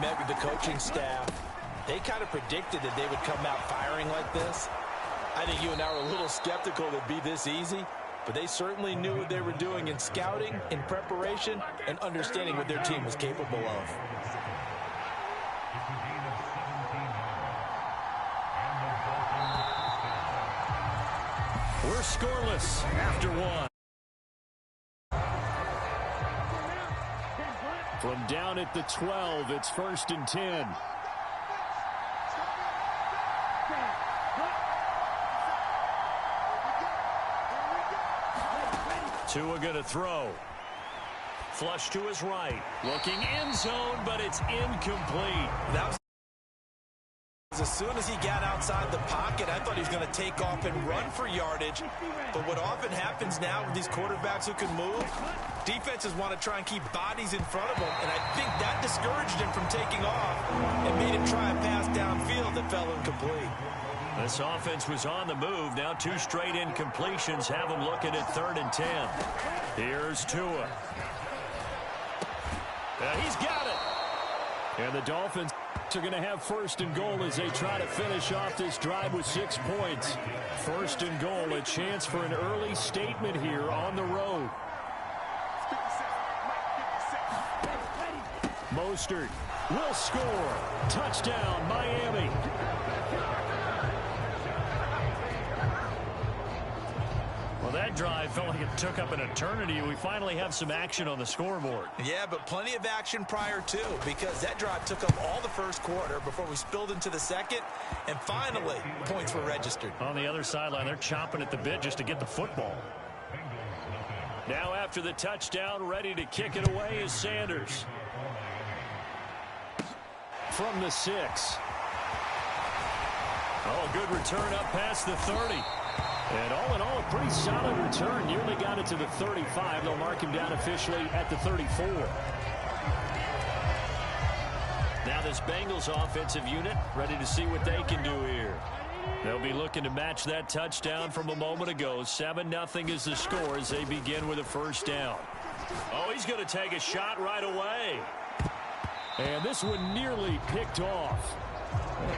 met with the coaching staff, they kind of predicted that they would come out firing like this. I think you and I were a little skeptical that it'd be this easy, but they certainly knew what they were doing in scouting, in preparation, and understanding what their team was capable of. We're scoreless after one. From down at the 12, it's 1st and 10. Tua going to throw. Flush to his right. Looking end zone, but it's incomplete. That was as soon as he got outside the pocket, I thought he was going to take off and run for yardage. But what often happens now with these quarterbacks who can move, defenses want to try and keep bodies in front of them, and I think that discouraged him from taking off and made him try a pass downfield that fell incomplete. This offense was on the move. Now 2 straight incompletions have them looking at 3rd and 10. Here's Tua. He's got it. And the Dolphins are going to have 1st and goal as they try to finish off this drive with 6 points. 1st and goal, a chance for an early statement here on the road. Mostert will score. Touchdown, Miami. Well, that drive felt like it took up an eternity. We finally have some action on the scoreboard. Yeah, but plenty of action prior to, because that drive took up all the first quarter before we spilled into the second, and finally, points were registered. On the other sideline, they're chomping at the bit just to get the football. Now after the touchdown, ready to kick it away is Sanders. From the 6. Oh, good return up past the 30. And all in all, a pretty solid return. Nearly got it to the 35. They'll mark him down officially at the 34. Now this Bengals offensive unit ready to see what they can do here. They'll be looking to match that touchdown from a moment ago. 7-0 is the score as they begin with a 1st down. Oh, he's going to take a shot right away. And this one nearly picked off.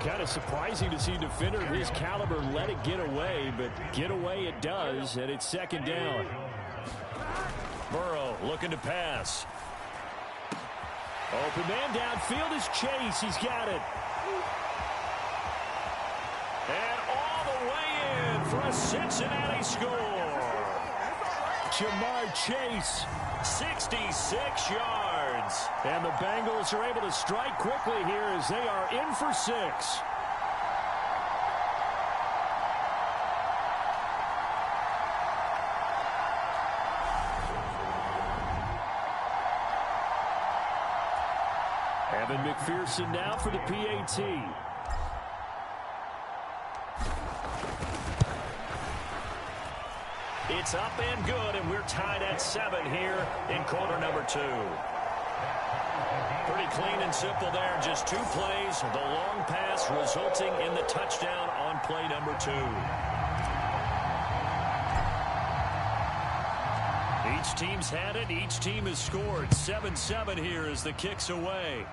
Kind of surprising to see a defender of his caliber let it get away, but get away it does, and it's 2nd down. Burrow looking to pass. Open man downfield is Chase. He's got it. And all the way in for a Cincinnati score. Jamar Chase, 66 yards. And the Bengals are able to strike quickly here as they are in for 6. Evan McPherson now for the PAT. It's up and good, and we're tied at 7 here in quarter number 2. Pretty clean and simple there. Just 2 plays. The long pass resulting in the touchdown on play number 2. Each team's had it. Each team has scored. 7-7 here as the kick's away.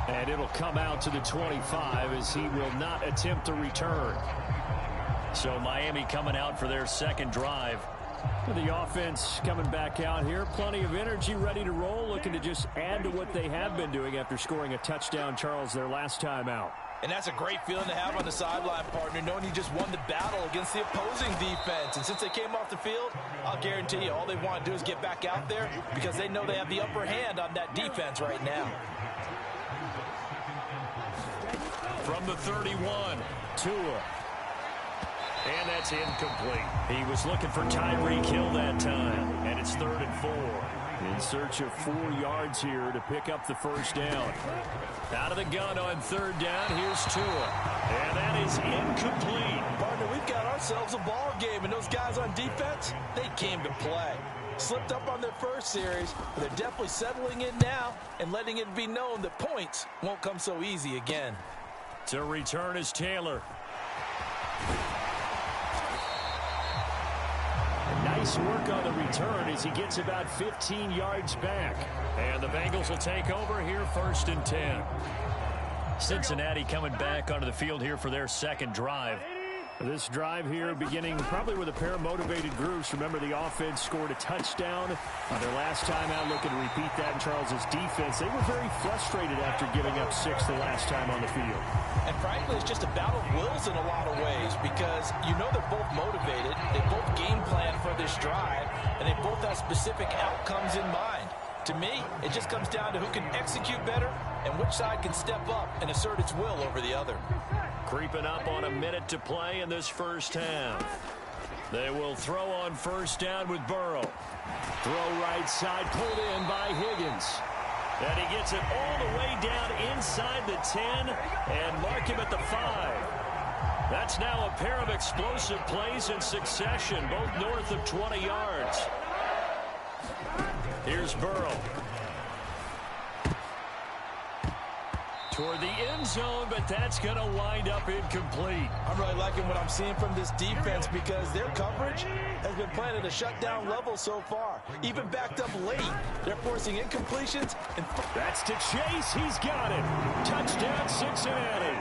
And it'll come out to the 25 as he will not attempt to return. So Miami coming out for their 2nd drive. The offense coming back out here. Plenty of energy, ready to roll, looking to just add to what they have been doing after scoring a touchdown, Charles, their last time out. And that's a great feeling to have on the sideline, partner, knowing you just won the battle against the opposing defense. And since they came off the field, I'll guarantee you all they want to do is get back out there because they know they have the upper hand on that defense right now. From the 31, Tua. And that's incomplete. He was looking for Tyreek Hill that time. And it's 3rd and 4. In search of 4 yards here to pick up the 1st down. Out of the gun on 3rd down. Here's Tua. And that is incomplete. Partner, we've got ourselves a ball game. And those guys on defense, they came to play. Slipped up on their first series, but they're definitely settling in now and letting it be known that points won't come so easy again. To return is Taylor. Nice work on the return as he gets about 15 yards back. And the Bengals will take over here 1st and 10. Cincinnati coming back onto the field here for their second drive. This drive here beginning probably with a pair of motivated groups. Remember, the offense scored a touchdown on their last time out. Looking to repeat that in Charles's defense. They were very frustrated after giving up 6 the last time on the field. And frankly, it's just a battle of wills in a lot of ways because you know they're both motivated. They both game plan for this drive, and they both have specific outcomes in mind. To me, it just comes down to who can execute better and which side can step up and assert its will over the other. Creeping up on a minute to play in this first half. They will throw on 1st down with Burrow. Throw right side, pulled in by Higgins. And he gets it all the way down inside the 10 and mark him at the 5. That's now a pair of explosive plays in succession, both north of 20 yards. Here's Burrow. Toward the end zone, but that's going to wind up incomplete. I'm really liking what I'm seeing from this defense because their coverage has been playing at a shutdown level so far. Even backed up late, they're forcing incompletions. And that's to Chase. He's got it. Touchdown, Cincinnati.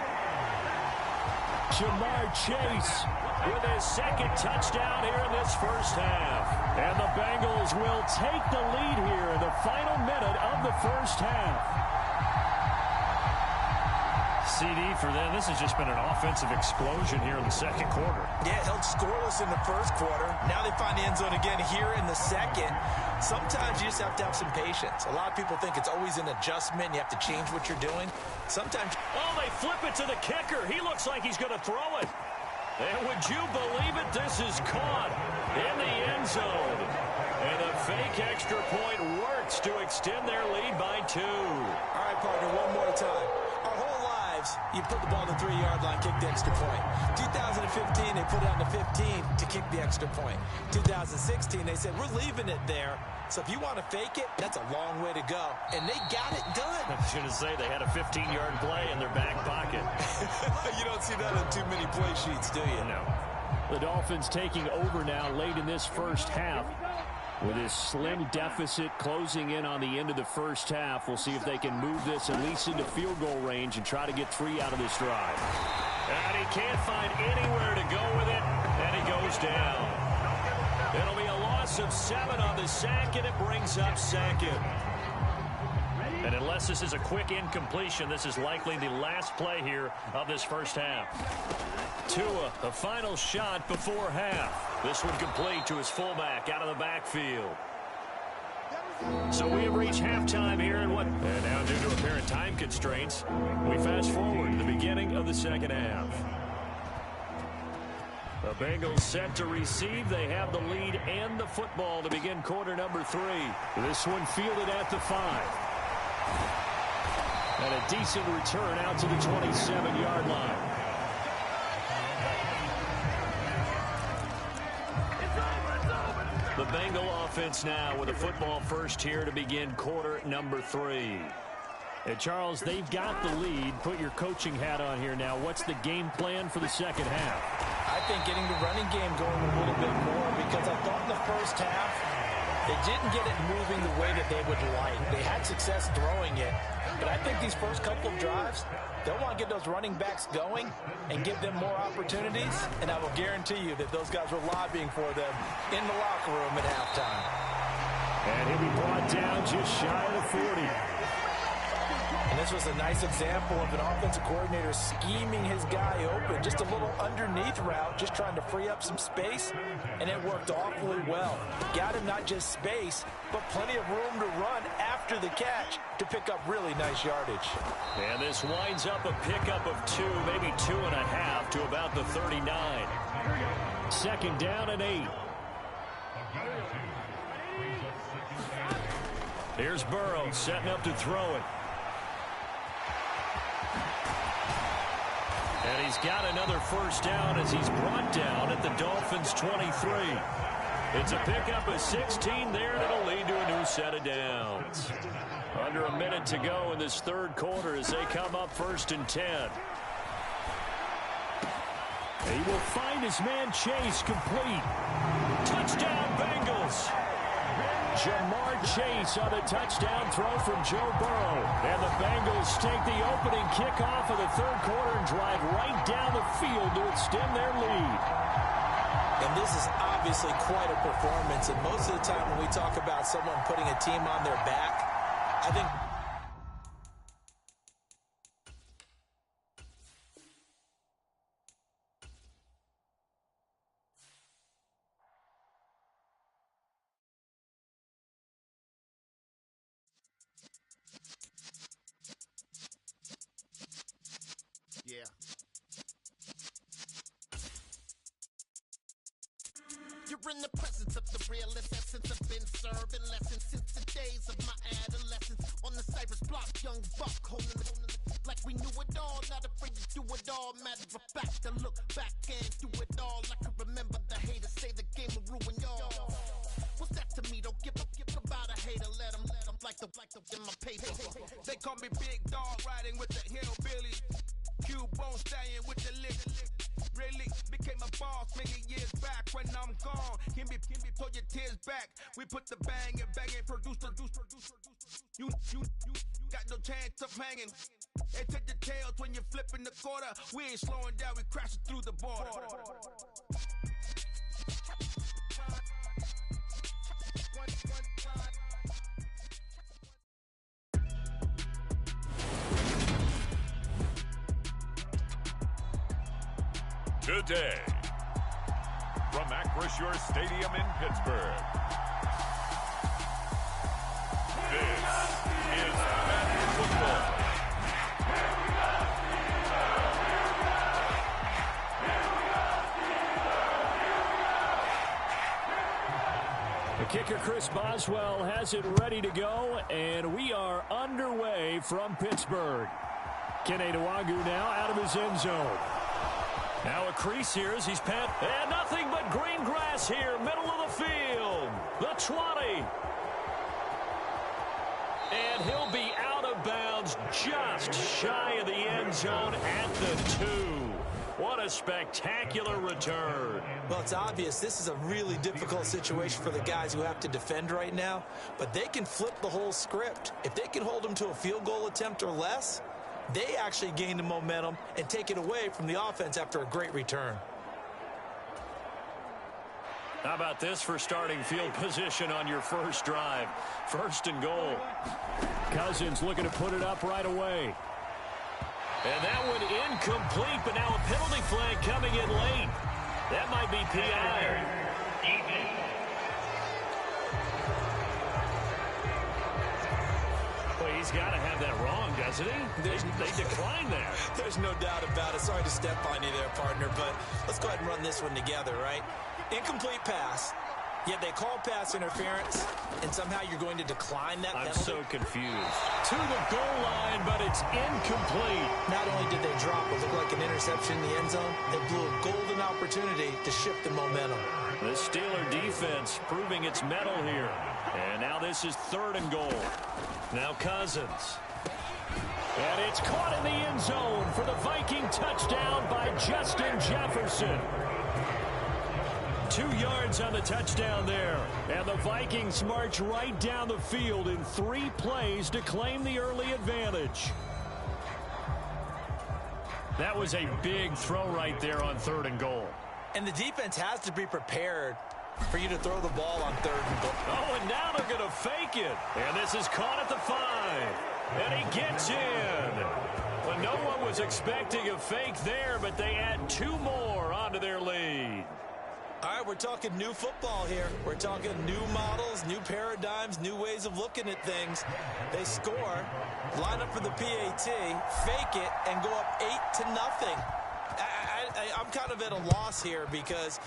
Jamar Chase with his second touchdown here in this first half. And the Bengals will take the lead here in the final minute of the first half. CD for them. This has just been an offensive explosion here in the second quarter. Yeah, held scoreless in the first quarter. Now they find the end zone again here in the second. Sometimes you just have to have some patience. A lot of people think it's always an adjustment. You have to change what you're doing. Sometimes... Oh, they flip it to the kicker. He looks like he's going to throw it. And would you believe it? This is caught in the end zone. And a fake extra point works to extend their lead by 2. All right, partner, one more time. Our whole lives, you put the ball on the 3-yard line, kick the extra point. 2015, they put it on the 15 to kick the extra point. 2016, they said, we're leaving it there. So if you want to fake it, that's a long way to go. And they got it done. I was going to say they had a 15-yard play in their back pocket. You don't see that on too many play sheets, do you? No. The Dolphins taking over now late in this first half. With his slim deficit closing in on the end of the first half, we'll see if they can move this at least into field goal range and try to get 3 out of this drive. And he can't find anywhere to go with it, and he goes down. It'll be a loss of 7 on the sack, and it brings up 2nd. And unless this is a quick incompletion, this is likely the last play here of this first half. Tua, a final shot before half. This one complete to his fullback out of the backfield. So we have reached halftime here and now due to apparent time constraints, we fast forward to the beginning of the second half. The Bengals set to receive. They have the lead and the football to begin quarter number 3. This one fielded at the 5. And a decent return out to the 27-yard line. The Bengal offense now with a football first here to begin quarter number 3. And Charles, they've got the lead. Put your coaching hat on here now. What's the game plan for the second half? I think getting the running game going a little bit more because I thought in the first half they didn't get it moving the way that they would like. They had success throwing it. But I think these first couple of drives, they'll want to get those running backs going and give them more opportunities. And I will guarantee you that those guys were lobbying for them in the locker room at halftime. And he'll be brought down just shy of the 40. And this was a nice example of an offensive coordinator scheming his guy open. Just a little underneath route, just trying to free up some space. And it worked awfully well. Got him not just space, but plenty of room to run after the catch to pick up really nice yardage. And this winds up a pickup of 2, maybe 2.5 to about the 39. Second down and 8. Here's Burrow setting up to throw it. And he's got another first down as he's brought down at the Dolphins' 23. It's a pickup of 16 there, and it'll lead to a new set of downs. Under a minute to go in this third quarter as they come up 1st and 10. He will find his man Chase complete. Touchdown, Bengals. Jamar Chase on the touchdown throw from Joe Burrow. And the Bengals take the opening kickoff of the third quarter and drive right down the field to extend their lead. And this is obviously quite a performance. And most of the time when we talk about someone putting a team on their back, I think yeah. You're in the presence of the realest essence. I've been serving lessons since the days of my adolescence. On the Cypress block, young buck holding it like we knew it all. Not afraid to do it all. Matter of fact, to look back and do it all. I can remember the haters say the game will ruin y'all. What's that to me? Don't give about a hater. Let them like the in my paper. They call me Big Dog, riding with the hillbilly. Q-Bone staying with the lick. Really became a boss many years back. When I'm gone, can be pull your tears back. We put the bang and produce. You got no chance of hanging. They take the tails when you're flipping the quarter. We ain't slowing down, we crashing through the border. Today, from Acrisure Stadium in Pittsburgh, this is Madden Football. The kicker, Chris Boswell, has it ready to go, and we are underway from Pittsburgh. Kene Nwangwu now out of his end zone. Now a crease here as he's pent. And nothing but green grass here, middle of the field. The 20. And he'll be out of bounds just shy of the end zone at the 2. What a spectacular return. Well, it's obvious this is a really difficult situation for the guys who have to defend right now, but they can flip the whole script. If they can hold them to a field goal attempt or less, they actually gain the momentum and take it away from the offense after a great return. How about this for starting field position on your first drive? First and goal. Cousins looking to put it up right away. And that one incomplete, but now a penalty flag coming in late. That might be PI. Well, he's got to have that wrong, doesn't he? They declined that. There's no doubt about it. Sorry to step on you there, partner, but let's go ahead and run this one together, right? Incomplete pass, yet they call pass interference, and somehow you're going to decline that penalty? I'm so confused. To the goal line, but it's incomplete. Not only did they drop what looked like an interception in the end zone, they blew a golden opportunity to shift the momentum. The Steeler defense proving its mettle here. And now this is third and goal. Now Cousins. And it's caught in the end zone for the Viking touchdown by Justin Jefferson. 2 yards on the touchdown there. And the Vikings march right down the field in 3 plays to claim the early advantage. That was a big throw right there on third and goal. And the defense has to be prepared for you to throw the ball on third and goal. Oh, and now they're going to fake it. And this is caught at the 5. And he gets in. Well, no one was expecting a fake there, but they add 2 more onto their lead. All right, we're talking new football here. We're talking new models, new paradigms, new ways of looking at things. They score, line up for the PAT, fake it, and go up 8-0. I'm kind of at a loss here because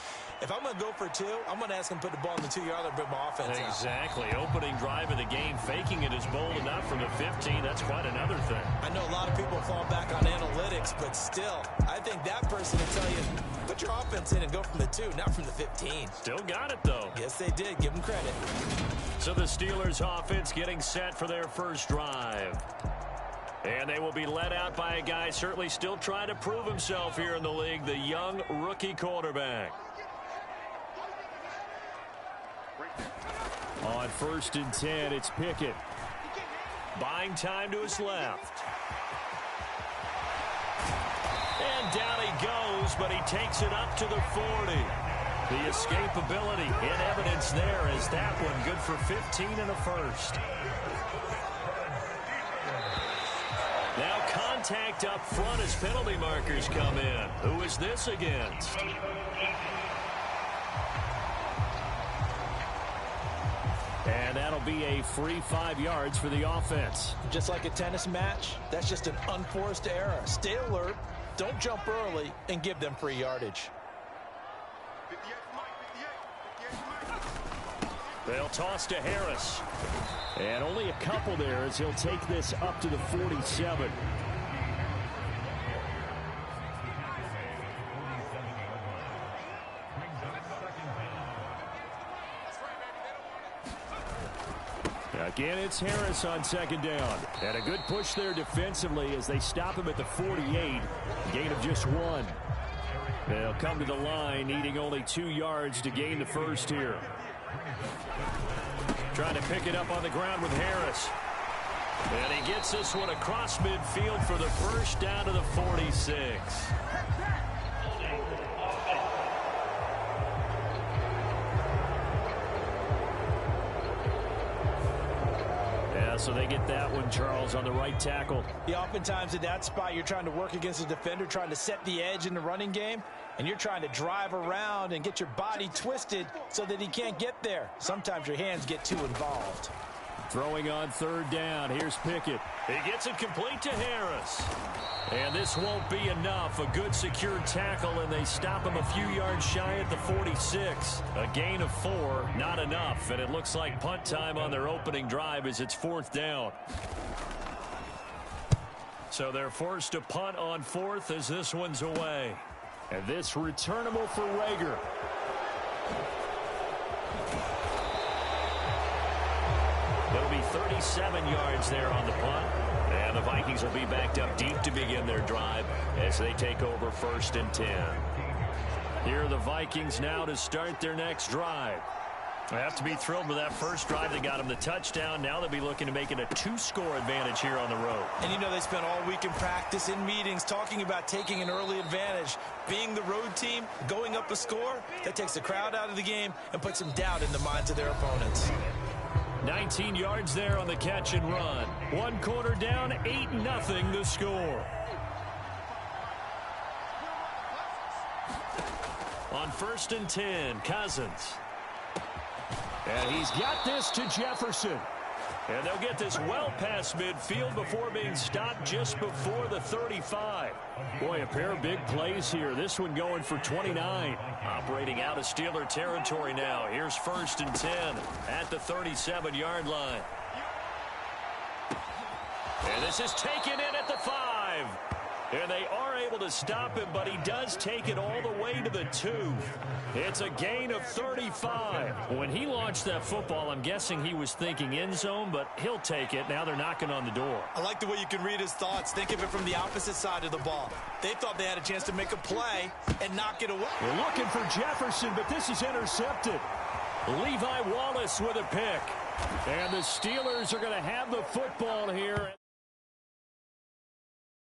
if I'm going to go for 2, I'm going to ask him to put the ball in the 2-yard line and bring my offense out. Exactly. Opening drive of the game, faking it is bold enough from the 15. That's quite another thing. I know a lot of people fall back on analytics, but still, I think that person will tell you, put your offense in and go from the 2, not from the 15. Still got it, though. Yes, they did. Give them credit. So the Steelers offense getting set for their first drive. And they will be led out by a guy certainly still trying to prove himself here in the league, the young rookie quarterback. On 1st and 10, it's Pickett. Buying time to his left. And down he goes, but he takes it up to the 40. The escapability in evidence there as that one good for 15 and a first. Now contact up front as penalty markers come in. Who is this against? And that'll be a free 5 yards for the offense. Just like a tennis match, that's just an unforced error. Stay alert, don't jump early, and give them free yardage. They'll toss to Harris. And only a couple there as he'll take this up to the 47. Again, it's Harris on 2nd down. And a good push there defensively as they stop him at the 48. Gain of just 1. They'll come to the line, needing only 2 yards to gain the first here. Trying to pick it up on the ground with Harris. And he gets this one across midfield for the first down to the 46. So they get that one, Charles, on the right tackle. Yeah, oftentimes at that spot, you're trying to work against a defender, trying to set the edge in the running game, and you're trying to drive around and get your body twisted so that he can't get there. Sometimes your hands get too involved. Throwing on 3rd down. Here's Pickett. He gets it complete to Harris. And this won't be enough. A good secure tackle, and they stop him a few yards shy at the 46. A gain of 4, not enough. And it looks like punt time on their opening drive as it's 4th down. So they're forced to punt on 4th as this one's away. And this returnable for Rager. It'll be 37 yards there on the punt. And the Vikings will be backed up deep to begin their drive as they take over 1st and 10. Here are the Vikings now to start their next drive. They have to be thrilled with that first drive that got them the touchdown. Now they'll be looking to make it a 2-score advantage here on the road. And you know they spent all week in practice, in meetings, talking about taking an early advantage. Being the road team, going up a score, that takes the crowd out of the game and puts them down in the minds of their opponents. 19 yards there on the catch and run. 1 quarter down, 8-0 the score. On 1st and 10, Cousins. And he's got this to Jefferson. And they'll get this well past midfield before being stopped just before the 35. Boy, a pair of big plays here. This one going for 29. Operating out of Steeler territory now. Here's 1st and 10 at the 37-yard line. And this is taken in at the 5. And they are able to stop him, but he does take it all the way to the 2. It's a gain of 35. When he launched that football, I'm guessing he was thinking end zone, but he'll take it. Now they're knocking on the door. I like the way you can read his thoughts. Think of it from the opposite side of the ball. They thought they had a chance to make a play and knock it away. They're looking for Jefferson, but this is intercepted. Levi Wallace with a pick. And the Steelers are going to have the football here.